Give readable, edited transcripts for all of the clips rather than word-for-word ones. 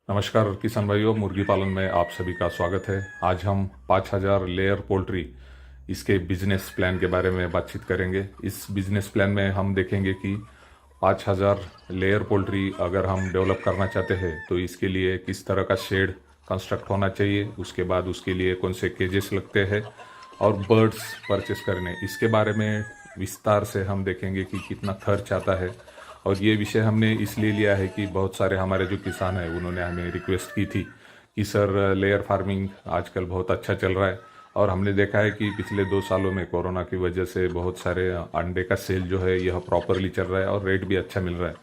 नमस्कार किसान भाइयों, मुर्गी पालन में आप सभी का स्वागत है। आज हम 5000 लेयर पोल्ट्री इसके बिजनेस प्लान के बारे में बातचीत करेंगे। इस बिजनेस प्लान में हम देखेंगे कि 5000 लेयर पोल्ट्री अगर हम डेवलप करना चाहते हैं तो इसके लिए किस तरह का शेड कंस्ट्रक्ट होना चाहिए, उसके बाद उसके लिए कौन से केजेस लगते हैं और बर्ड्स परचेस करने, इसके बारे में विस्तार से हम देखेंगे कि कितना खर्च आता है। और ये विषय हमने इसलिए लिया है कि बहुत सारे हमारे जो किसान हैं उन्होंने हमें रिक्वेस्ट की थी कि सर लेयर फार्मिंग आजकल बहुत अच्छा चल रहा है और हमने देखा है कि पिछले 2 सालों में कोरोना की वजह से बहुत सारे अंडे का सेल जो है यह प्रॉपरली चल रहा है और रेट भी अच्छा मिल रहा है।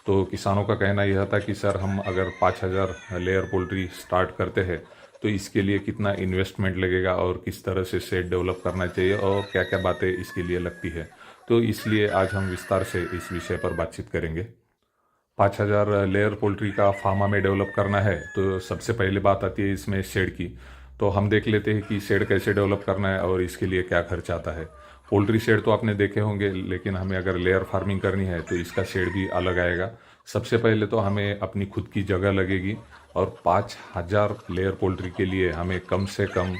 तो किसानों का कहना यह था कि सर हम अगर 5000 लेयर पोल्ट्री स्टार्ट करते हैं तो इसके लिए कितना इन्वेस्टमेंट लगेगा और किस तरह से सेट डेवलप करना चाहिए और क्या क्या बातें इसके लिए लगती है। तो इसलिए आज हम विस्तार से इस विषय पर बातचीत करेंगे। 5000 लेयर पोल्ट्री का फार्म हमें डेवलप करना है तो सबसे पहले बात आती है इसमें शेड की। तो हम देख लेते हैं कि शेड कैसे डेवलप करना है और इसके लिए क्या खर्च आता है। पोल्ट्री शेड तो आपने देखे होंगे, लेकिन हमें अगर लेयर फार्मिंग करनी है तो इसका शेड भी अलग आएगा। सबसे पहले तो हमें अपनी खुद की जगह लगेगी और 5000 लेयर पोल्ट्री के लिए हमें कम से कम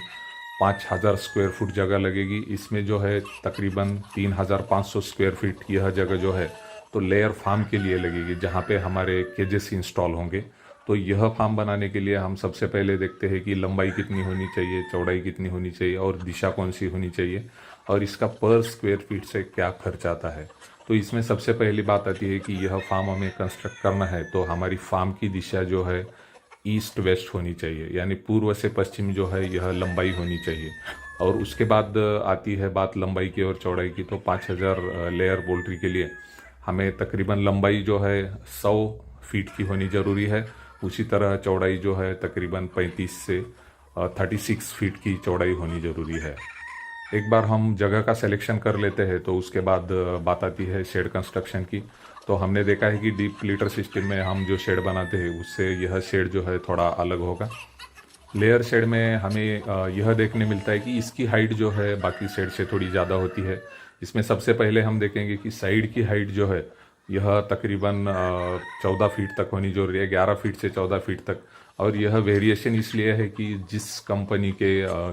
5000 स्क्वायर फुट जगह लगेगी। इसमें जो है तकरीबन 3500 स्क्वायर फीट यह जगह जो है तो लेयर फार्म के लिए लगेगी, जहाँ पे हमारे केजेस इंस्टॉल होंगे। तो यह फार्म बनाने के लिए हम सबसे पहले देखते हैं कि लंबाई कितनी होनी चाहिए, चौड़ाई कितनी होनी चाहिए और दिशा कौन सी होनी चाहिए और इसका पर स्क्वायर फीट से क्या खर्च आता है। तो इसमें सबसे पहली बात आती है कि यह फार्म हमें कंस्ट्रक्ट करना है तो हमारी फार्म की दिशा जो है ईस्ट वेस्ट होनी चाहिए, यानी पूर्व से पश्चिम जो है यह लंबाई होनी चाहिए। और उसके बाद आती है बात लंबाई की और चौड़ाई की। तो 5000 लेयर पोल्ट्री के लिए हमें तकरीबन लंबाई जो है 100 फीट की होनी ज़रूरी है। उसी तरह चौड़ाई जो है तकरीबन 35 से 36 फीट की चौड़ाई होनी ज़रूरी है। एक बार हम जगह का सिलेक्शन कर लेते हैं तो उसके बाद बात आती है शेड कंस्ट्रक्शन की। तो हमने देखा है कि डीप लीटर सिस्टम में हम जो शेड बनाते हैं उससे यह शेड जो है थोड़ा अलग होगा। लेयर शेड में हमें यह देखने मिलता है कि इसकी हाइट जो है बाकी शेड से थोड़ी ज़्यादा होती है। इसमें सबसे पहले हम देखेंगे कि साइड की हाइट जो है यह तकरीबन 14 फीट तक होनी जरूरी है, 11 फीट से 14 फीट तक। और यह वेरिएशन इसलिए है कि जिस कंपनी के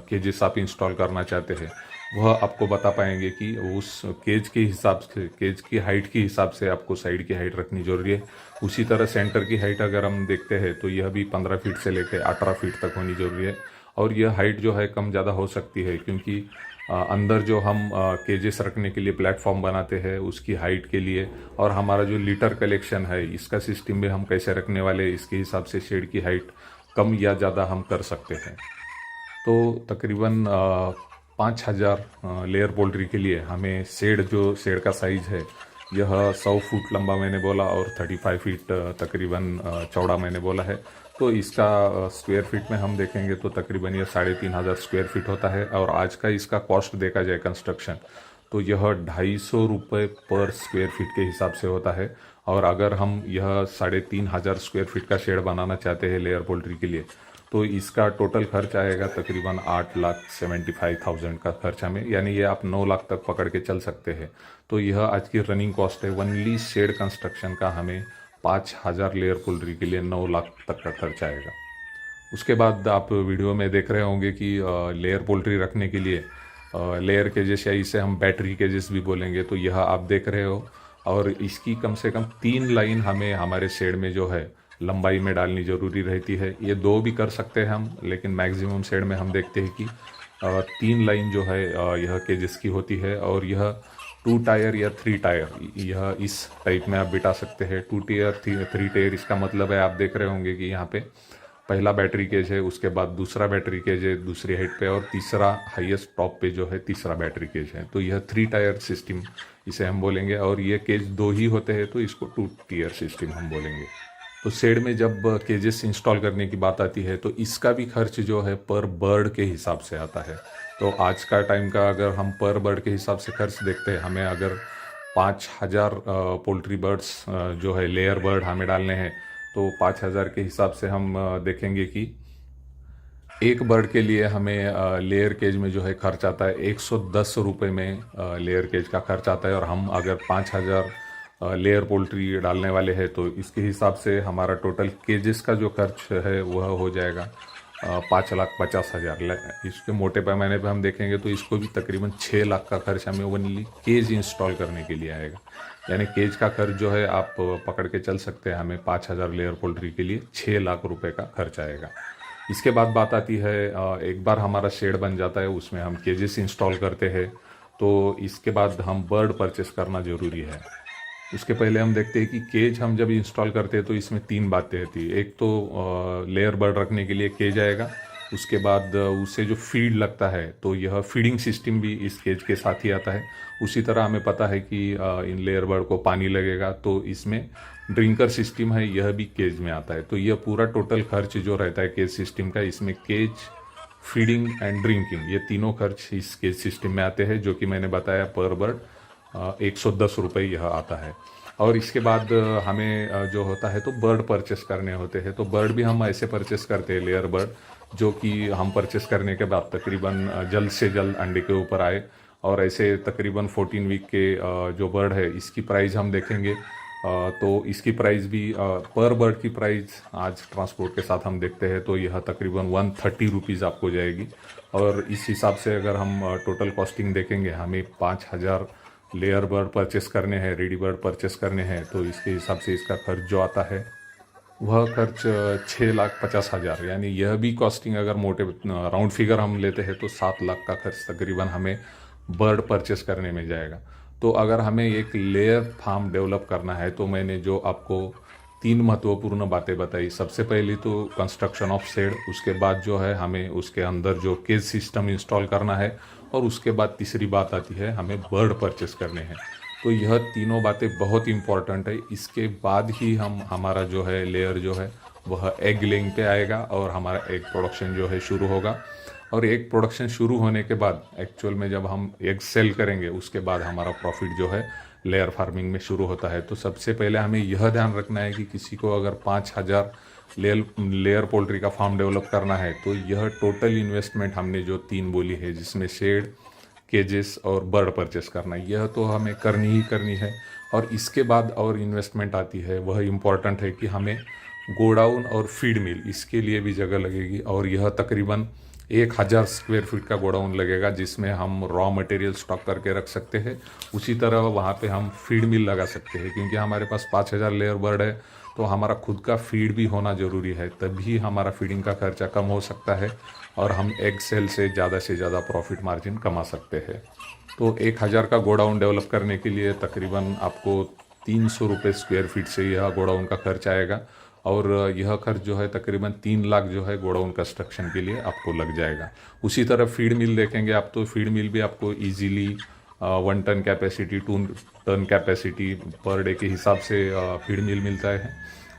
केजेस आप इंस्टॉल करना चाहते हैं वह आपको बता पाएंगे कि उस केज के हिसाब से, केज की हाइट के हिसाब से आपको साइड की हाइट रखनी जरूरी है। उसी तरह सेंटर की हाइट अगर हम देखते हैं तो यह भी 15 फीट से लेकर 18 फीट तक होनी जरूरी है। और यह हाइट जो है कम ज़्यादा हो सकती है क्योंकि अंदर जो हम केजेस रखने के लिए प्लेटफॉर्म बनाते हैं उसकी हाइट के लिए और हमारा जो लीटर कलेक्शन है इसका सिस्टम में हम कैसे रखने वाले, इसके हिसाब से शेड की हाइट कम या ज़्यादा हम कर सकते हैं। तो तकरीबन 5000 लेयर पोल्ट्री के लिए हमें शेड का साइज है यह 100 फुट लंबा मैंने बोला और 35 फीट तकरीबन चौड़ा मैंने बोला है। तो इसका स्क्वायर फीट में हम देखेंगे तो तकरीबन यह 3500 स्क्वायर फीट होता है। और आज का इसका कॉस्ट देखा जाए कंस्ट्रक्शन तो यह 250 रुपये पर स्क्वायर फीट के हिसाब से होता है। और अगर हम यह 3500 स्क्वायर फीट का शेड बनाना चाहते हैं लेयर पोल्ट्री के लिए तो इसका टोटल खर्च आएगा तकरीबन 8,75,000 का खर्च हमें, यानी ये आप 9 लाख तक पकड़ के चल सकते हैं। तो यह आज की रनिंग कॉस्ट है। ओनली शेड कंस्ट्रक्शन का हमें 5000 लेयर पोल्ट्री के लिए 9 लाख तक का खर्च आएगा। उसके बाद आप वीडियो में देख रहे होंगे कि लेयर पोल्ट्री रखने के लिए लेयर केजेस या इसे हम बैटरी केजेस भी बोलेंगे, तो यह आप देख रहे हो। और इसकी कम से कम 3 लाइन हमें हमारे शेड में जो है लंबाई में डालनी ज़रूरी रहती है। ये 2 भी कर सकते हैं हम, लेकिन मैक्सिमम शेड में हम देखते हैं कि 3 लाइन जो है यह केजेस की होती है। और यह 2 टायर या 3 टायर यह इस टाइप में आप बिठा सकते हैं। 2 टायर 3 टायर इसका मतलब है, आप देख रहे होंगे कि यहाँ पे पहला बैटरी केज है, उसके बाद दूसरा बैटरी केज है दूसरी हाइट पे और तीसरा हाईएस्ट टॉप पे जो है तीसरा बैटरी केज है। तो यह 3 टायर सिस्टम इसे हम बोलेंगे। और ये केज 2 ही होते हैं तो इसको 2 टीयर सिस्टम हम बोलेंगे। तो शेड में जब केजेस इंस्टॉल करने की बात आती है तो इसका भी खर्च जो है पर बर्ड के हिसाब से आता है। तो आज का टाइम का अगर हम पर बर्ड के हिसाब से खर्च देखते हैं, हमें अगर 5000 पोल्ट्री बर्ड्स जो है लेयर बर्ड हमें डालने हैं तो 5000 के हिसाब से हम देखेंगे कि एक बर्ड के लिए हमें लेयर केज में जो है खर्च आता है 110 रुपये में लेयर केज का खर्च आता है। और हम अगर 5000 लेयर पोल्ट्री डालने वाले हैं, तो इसके हिसाब से हमारा टोटल केजेस का जो खर्च है वह हो जाएगा 5,50,000। इसके मोटे पैमाने पे हम देखेंगे तो इसको भी तकरीबन 6 लाख का खर्च हमें ओनली केज इंस्टॉल करने के लिए आएगा। यानी केज का खर्च जो है आप पकड़ के चल सकते हैं, हमें 5,000 लेयर पोल्ट्री के लिए 6 लाख रुपए का खर्च आएगा। इसके बाद बात आती है, एक बार हमारा शेड बन जाता है, उसमें हम केजेस इंस्टॉल करते हैं, तो इसके बाद हम बर्ड परचेस करना ज़रूरी है। उसके पहले हम देखते हैं कि केज हम जब इंस्टॉल करते हैं तो इसमें 3 बातें होती है। एक तो लेयर बर्ड रखने के लिए केज आएगा, उसके बाद उसे जो फीड लगता है तो यह फीडिंग सिस्टम भी इस केज के साथ ही आता है। उसी तरह हमें पता है कि इन लेयर बर्ड को पानी लगेगा, तो इसमें ड्रिंकर सिस्टम है, यह भी केज में आता है। तो यह पूरा टोटल खर्च जो रहता है केज सिस्टम का, इसमें केज, फीडिंग एंड ड्रिंकिंग, ये तीनों खर्च इस केज सिस्टम में आते हैं, जो कि मैंने बताया पर बर्ड 110 रुपये यह आता है। और इसके बाद हमें जो होता है तो बर्ड परचेस करने होते हैं। तो बर्ड भी हम ऐसे परचेस करते हैं, लेयर बर्ड, जो कि हम परचेस करने के बाद तकरीबन जल्द से जल्द अंडे के ऊपर आए। और ऐसे तकरीबन 14 वीक के जो बर्ड है, इसकी प्राइस हम देखेंगे तो इसकी प्राइस भी पर बर्ड की प्राइस आज ट्रांसपोर्ट के साथ हम देखते हैं तो यह तकरीबन 130 रुपीज़ आपको जाएगी। और इस हिसाब से अगर हम टोटल कॉस्टिंग देखेंगे, हमें 5,000 लेयर बर्ड परचेस करने हैं, रेडी बर्ड परचेस करने हैं, तो इसके हिसाब से इसका खर्च जो आता है वह खर्च 6,50,000। यानी यह भी कॉस्टिंग अगर मोटे राउंड फिगर हम लेते हैं तो 7 लाख का खर्च तकरीबन हमें बर्ड परचेस करने में जाएगा। तो अगर हमें एक लेयर फार्म डेवलप करना है तो मैंने जो आपको 3 महत्वपूर्ण बातें बताई, सबसे पहली तो कंस्ट्रक्शन ऑफ शेड, उसके बाद जो है हमें उसके अंदर जो केज सिस्टम इंस्टॉल करना है, और उसके बाद तीसरी बात आती है हमें बर्ड परचेस करने हैं। तो यह तीनों बातें बहुत इंपॉर्टेंट है। इसके बाद ही हमारा जो है लेयर जो है वह एग लेइंग पे आएगा और हमारा एग प्रोडक्शन जो है शुरू होगा। और एग प्रोडक्शन शुरू होने के बाद एक्चुअल में जब हम एग सेल करेंगे, उसके बाद हमारा प्रॉफिट जो है लेयर फार्मिंग में शुरू होता है। तो सबसे पहले हमें यह ध्यान रखना है कि किसी को अगर 5,000 लेयर पोल्ट्री का फार्म डेवलप करना है तो यह टोटल इन्वेस्टमेंट हमने जो 3 बोली है, जिसमें शेड, केजेस और बर्ड परचेस करना, यह तो हमें करनी ही करनी है। और इसके बाद और इन्वेस्टमेंट आती है, वह इम्पॉर्टेंट है कि हमें गोडाउन और फीड मिल, इसके लिए भी जगह लगेगी। और यह तकरीबन 1,000 स्क्वायर फीट का गोडाउन लगेगा, जिसमें हम रॉ मटेरियल स्टॉक करके रख सकते हैं। उसी तरह वहाँ पे हम फीड मिल लगा सकते हैं, क्योंकि हमारे पास 5,000 लेयर बर्ड है तो हमारा खुद का फीड भी होना ज़रूरी है, तभी हमारा फीडिंग का खर्चा कम हो सकता है और हम एग सेल से ज़्यादा प्रॉफिट मार्जिन कमा सकते हैं। तो 1,000 का गोडाउन डेवलप करने के लिए तकरीबन आपको 300 रुपये स्क्वायर फीट से यह गोडाउन का खर्च आएगा। और यह खर्च जो है तकरीबन 3 लाख जो है गोडाउन कंस्ट्रक्शन के लिए आपको लग जाएगा। उसी तरह फीड मिल देखेंगे आप, तो फीड मिल भी आपको easily 1 ton capacity, 2 ton capacity per day के हिसाब से फीड मिल मिलता है।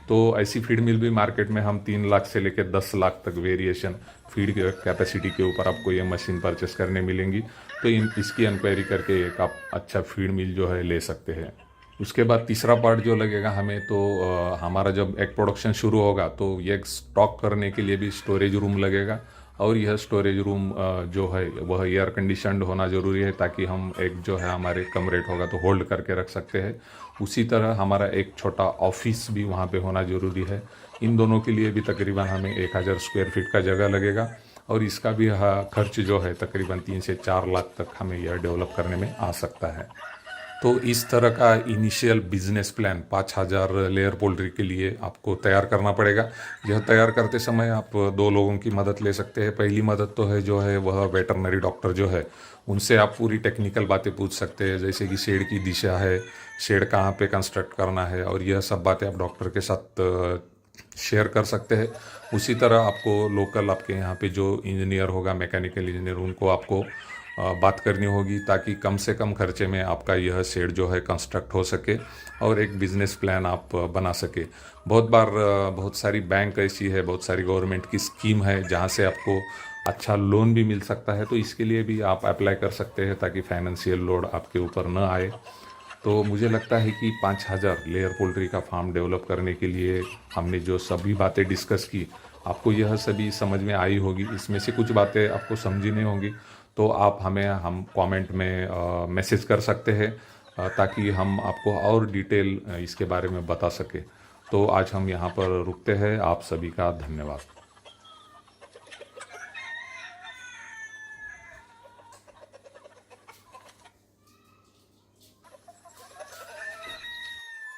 तो ऐसी फीड मिल भी मार्केट में हम 3 लाख से लेकर 10 लाख तक वेरिएशन फीड कैपेसिटी के ऊपर आपको ये मशीन परचेस करने मिलेंगी। तो इसकी इंक्वायरी करके एक आप अच्छा फीड मिल जो है ले सकते हैं। उसके बाद तीसरा पार्ट जो लगेगा हमें, तो हमारा जब एग प्रोडक्शन शुरू होगा तो एग स्टॉक करने के लिए भी स्टोरेज रूम लगेगा। और यह स्टोरेज रूम जो है वह एयर कंडीशनड होना ज़रूरी है, ताकि हम एग जो है हमारे कम रेट होगा तो होल्ड करके रख सकते हैं। उसी तरह हमारा एक छोटा ऑफिस भी वहाँ पे होना ज़रूरी है। इन दोनों के लिए भी तकरीबन हमें 1,000 स्क्वायर फीट का जगह लगेगा, और इसका भी खर्च जो है तकरीबन 3 से 4 लाख तक हमें यह डेवलप करने में आ सकता है। तो इस तरह का initial business plan 5,000 layer poultry के लिए आपको तैयार करना पड़ेगा। यह तैयार करते समय आप 2 लोगों की मदद ले सकते हैं। पहली मदद तो है जो है वह वेटरनरी डॉक्टर जो है, उनसे आप पूरी टेक्निकल बातें पूछ सकते हैं, जैसे कि शेड की दिशा है, शेड कहाँ पे कंस्ट्रक्ट करना है, और यह सब बातें आप डॉक्टर के साथ शेयर कर सकते हैं। उसी तरह आपको लोकल आपके यहाँ पे जो इंजीनियर होगा, मैकेनिकल इंजीनियर, उनको आपको बात करनी होगी, ताकि कम से कम खर्चे में आपका यह शेड जो है कंस्ट्रक्ट हो सके और एक बिजनेस प्लान आप बना सके। बहुत बार बहुत सारी बैंक ऐसी है, बहुत सारी गवर्नमेंट की स्कीम है जहाँ से आपको अच्छा लोन भी मिल सकता है, तो इसके लिए भी आप अप्लाई कर सकते हैं, ताकि फाइनेंशियल लोड आपके ऊपर न आए। तो मुझे लगता है कि 5,000 लेयर पोल्ट्री का फार्म डेवलप करने के लिए हमने जो सभी बातें डिस्कस की, आपको यह सभी समझ में आई होगी। इसमें से कुछ बातें आपको समझी नहीं होंगी तो आप हम कमेंट में मैसेज कर सकते हैं। ताकि हम आपको और डिटेल इसके बारे में बता सके। तो आज हम यहाँ पर रुकते हैं। आप सभी का धन्यवाद।